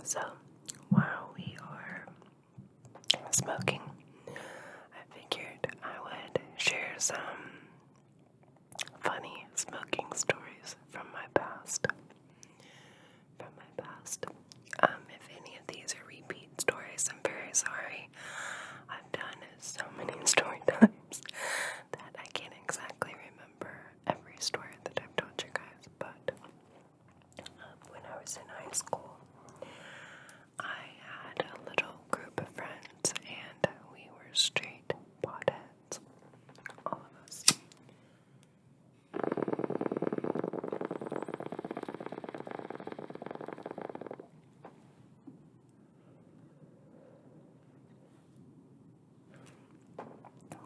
So, while we are smoking, I figured I would share some funny smoking stories from my past. If any of these are repeat stories, I'm very sorry. I've done so many story times that I can't exactly remember every story that I've told you guys, but when I was in high school, I had a little group of friends, and we were straight potheads, all of us.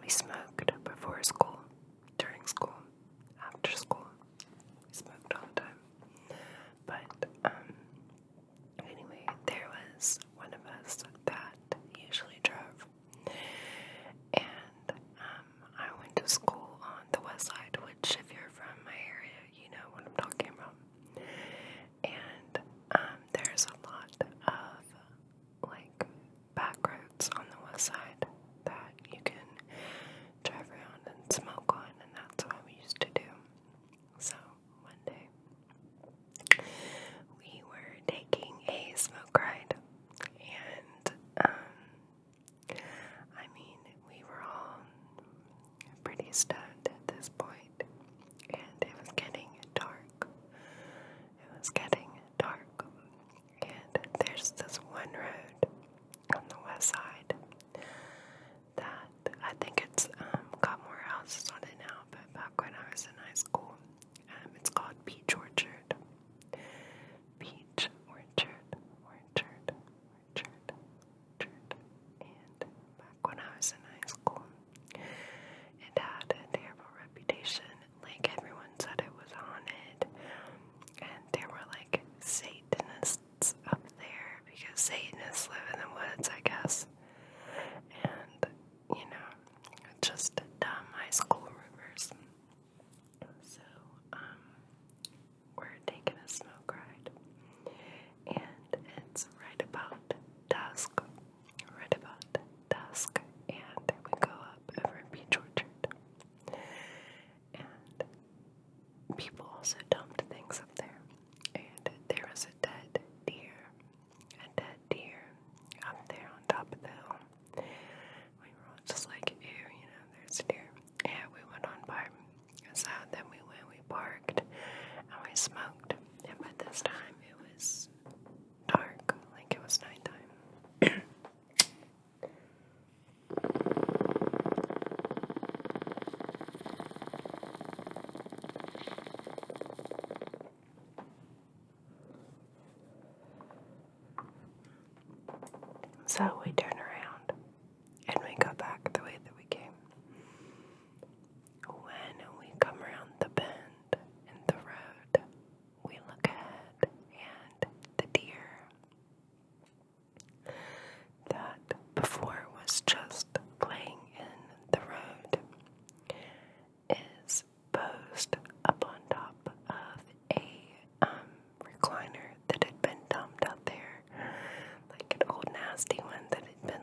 We smoked before school, during school, after school. We smoked all the time. But, anyway, there was one of us that usually drove. And, I went to school on the west side, which if you're from my area, you know what I'm talking about. And, there's a lot of, like, back roads on the west side that you can drive around and smoke on, and that's what we used to do. So, one day, we were taking a smoke ride, and, I mean, we were all pretty stoned at this point, and it was getting dark. And there's this one road on the west side that I think it's got more houses on it now, but back when I was in high school, it's called Peach Orchard. Peach Orchard. And back when I was in high school, it had a terrible reputation. Like, everyone said it was haunted, and there were like Satanists up there because Satanists live in the woods, I guess. And, you know, just dumb high school rumors. So, we're taking a smoke ride, and it's right about dusk, and we go up over Peach Orchard, and people also dumped things up there, and there was a dead deer up there on top of the hill. We were all just like, ew, you know, there's a deer. Yeah, we went on by. So then we parked, and we smoked. And by this time, it was dark, like it was nighttime. So we turn around, and we go back the way that we came. When we come around the bend in the road, we look ahead, and the deer that before was just playing in the road is posed up on top of a recliner that had been dumped out there, like an old nasty one that had been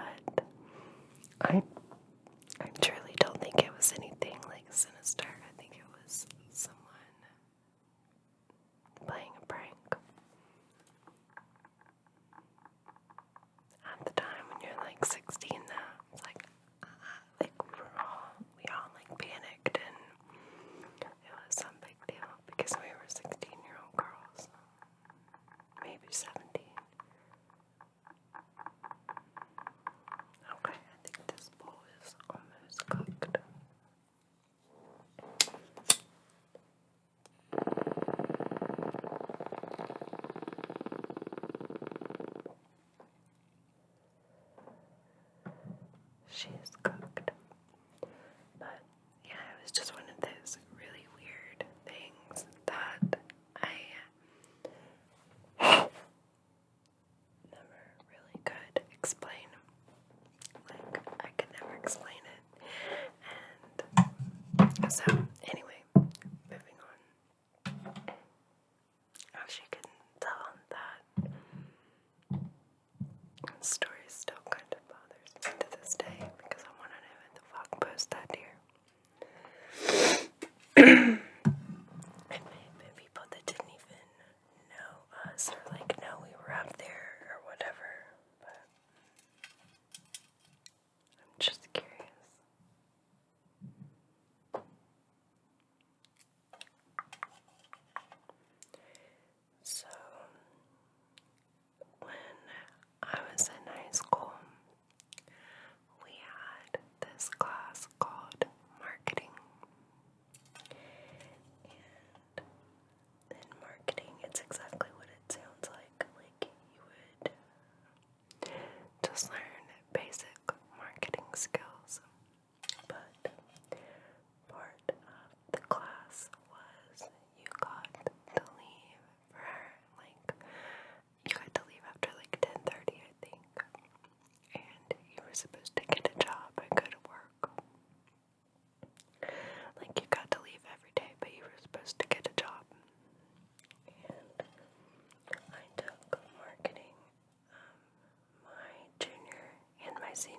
but I truly don't think it was anything like sinister. I think it was someone playing a prank. At the time when you're like 16 now, it's like we all like panicked, and it was some big deal because we were 16-year-old girls, maybe 17. Okay, I think this bowl is almost cooked. She is cooked. But yeah, it was just one of those really weird things that I never really could explain. Like, I could never explain it. And so, anyway, moving on. As you can tell, that story still kind of bothers me to this day because I want to know who the fuck posted that here. It may have been people that didn't even know us or like know we were up there or whatever, but I'm just curious. So, when I was in high school, we had this class called marketing. And in marketing, it's exactly what it sounds like. Like, you would just learn basic marketing skills. But part of the class was you got to leave after like 10:30, I think. And you were supposed to get a job and go to work. Like, you got to leave every day, but you were supposed to get a job. And I took marketing my junior and my senior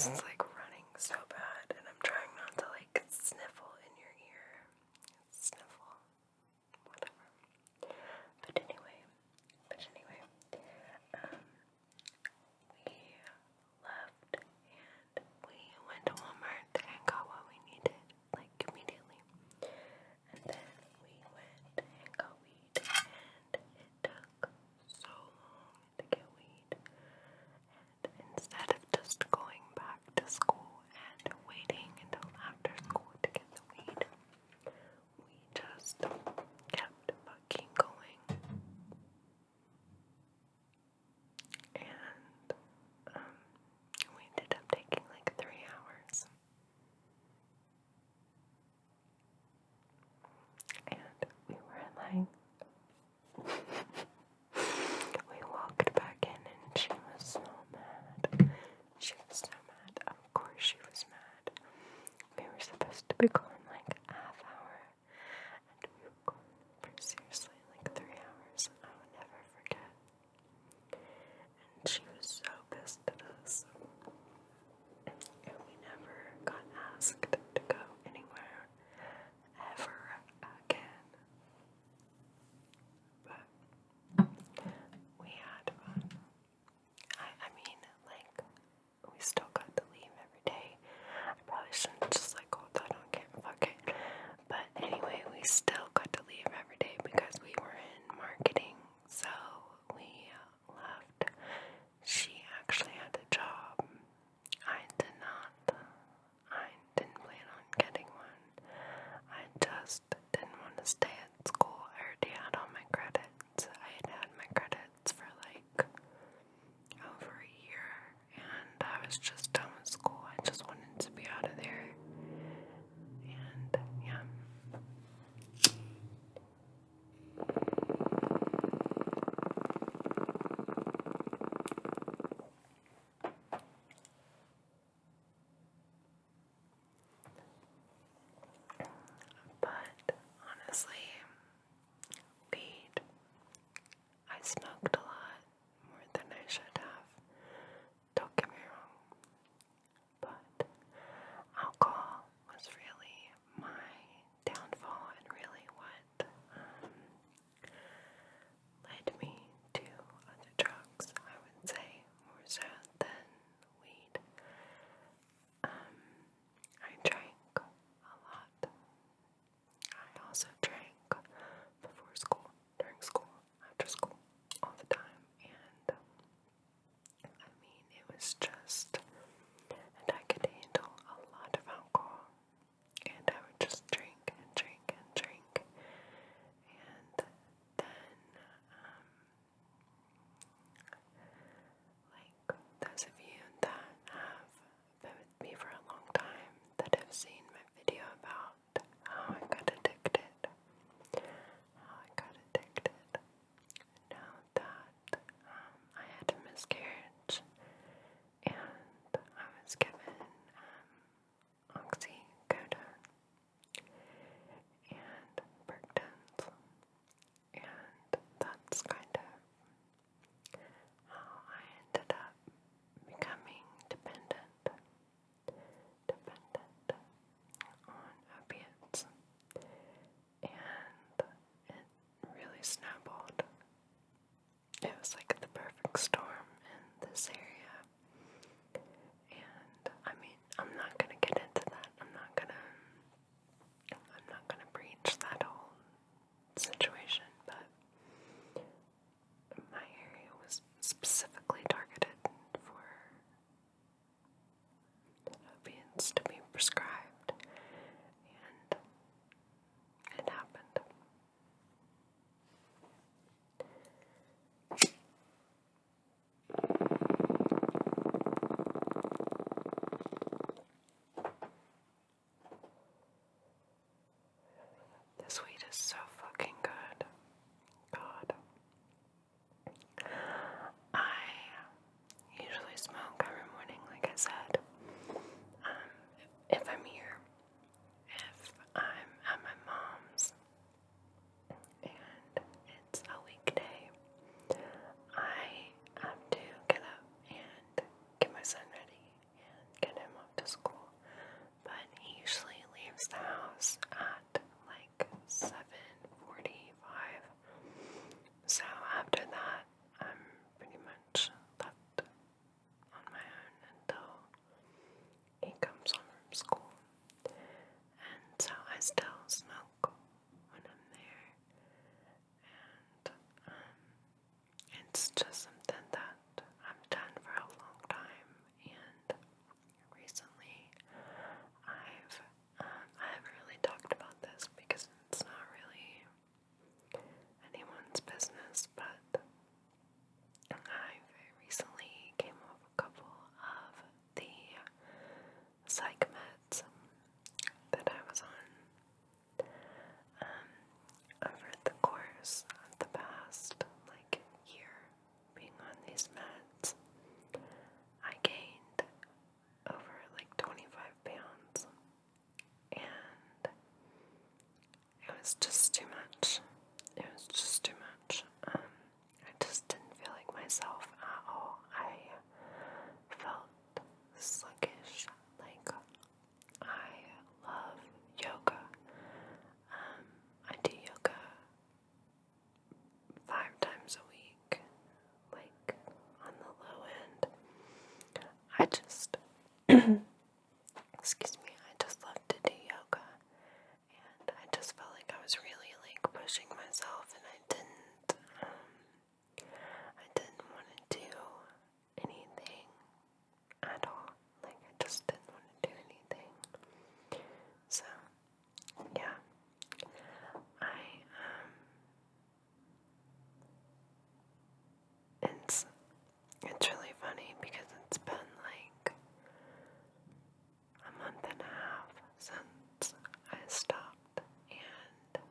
This is like running so bad, and I'm trying not to like sniffle in your ear. Sniffle. Whatever. But anyway, we left and we went to Walmart and got what we needed, like immediately. And then we went and got weed, and it took so long to get weed. And instead of just going back to school and waiting until after school to get the weed, we just kept fucking going. And we ended up taking like 3 hours. And we were like, we walked back in and she was so mad. She was so mad. Of course she was mad. We were supposed to be gone like a half hour. And we were gone for seriously like 3 hours. I will never forget. And she was so pissed at us. And we never got asked to go anywhere ever again. But we had fun. I mean, like, we still got to leave every day. I probably shouldn't just like hold that on camera. Fuck it. But anyway, we still got to leave every day because we were in marketing. So we left. She actually had a job. I did not. I didn't plan on getting one. I just didn't want to stay at school. I already had all my credits. I had my credits for like over a year, and I was just done with school. I just wanted to be out of there. And yeah. But honestly, weed, I smoked a lot more than I should have. Don't get me wrong. But alcohol was really my downfall and really what led me to other drugs, I would say, more so than weed. I drank a lot. I also drank before school, during school, after school, all the time. And I mean, it was just, and I could handle a lot of alcohol. And I would just drink and drink and drink. And then, like those of you that have been with me for a long time, that have seen my video about how I got addicted, know that I had a miscarriage, and I was given oxycodone and Percocet, and that's kind of how I ended up becoming dependent on opiates, and it really snowballed. It was like the perfect storm in this area, and I mean, I'm not gonna get into that. I'm not gonna breach that whole situation, but my area was specifically targeted for opiates to be prescribed, and it happened. This weed is so fucking good. it's just something that I've done for a long time, and recently I haven't really talked about this because it's not really anyone's business, but I very recently came off a couple of the psych meds that I was on. Over the course of the past, year being on these meds, I gained over 25 pounds, and it was just too much. It was just too much. I just didn't feel like myself at all. I felt sluggish. I love yoga. I do yoga 5 times a week, on the low end. I just, excuse me, I just love to do yoga, and I just felt like I was really, pushing myself, and I didn't want to do anything at all. I just didn't want to do anything. So, yeah, it's really funny because it's been a month and a half since I stopped, and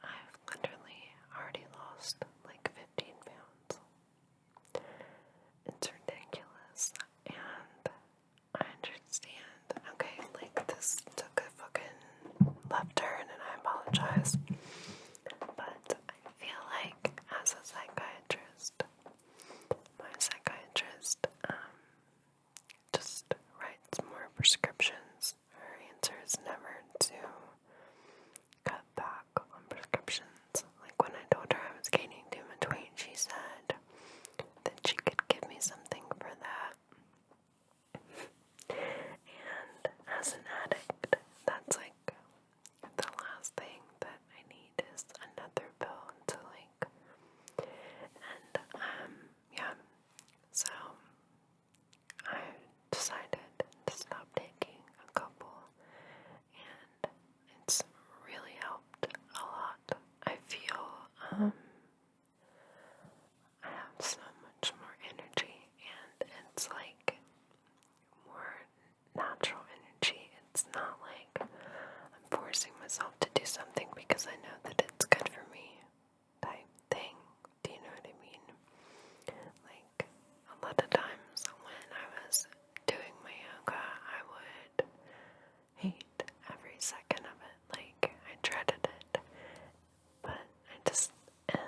I've literally already lost 15 pounds. It's ridiculous, and I understand. Okay, this took a fucking left turn, and I apologize. But I feel like as a psychiatrist, my psychiatrist just writes more prescriptions. Her answer is never to cut back on prescriptions. When I told her I was gaining too much weight, she said that she could give me something for that. And as an addict, that's the last thing that I need is another pill to yeah. So I decided to stop taking a couple, and it's really helped a lot. I feel I have so much more energy, and it's more natural energy. It's not I'm forcing myself to do something because I know that it's good for me type thing. Do you know what I mean? A lot of times when I was doing my yoga, I would hate every second of it. I dreaded it. But I just am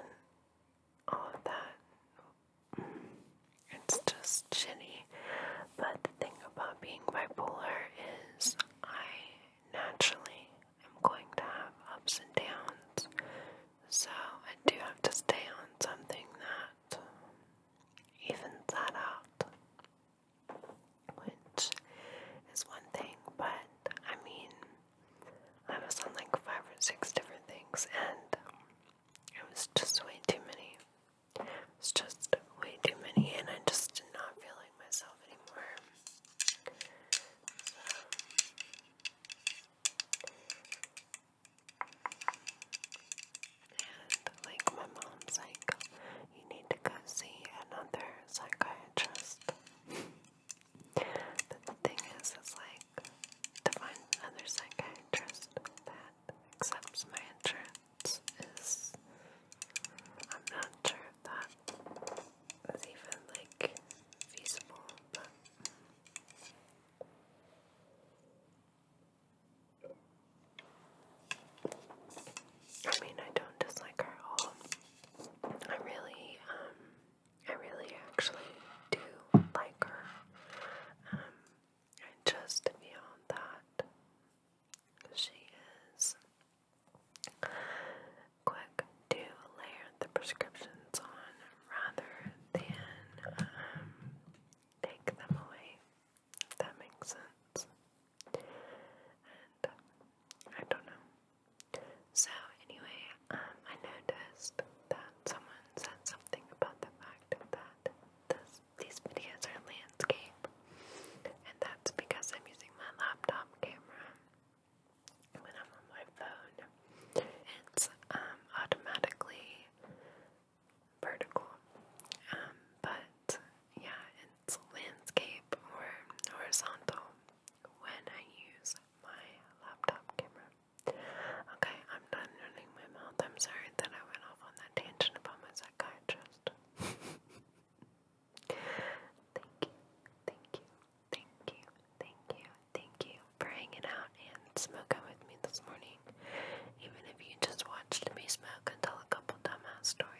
story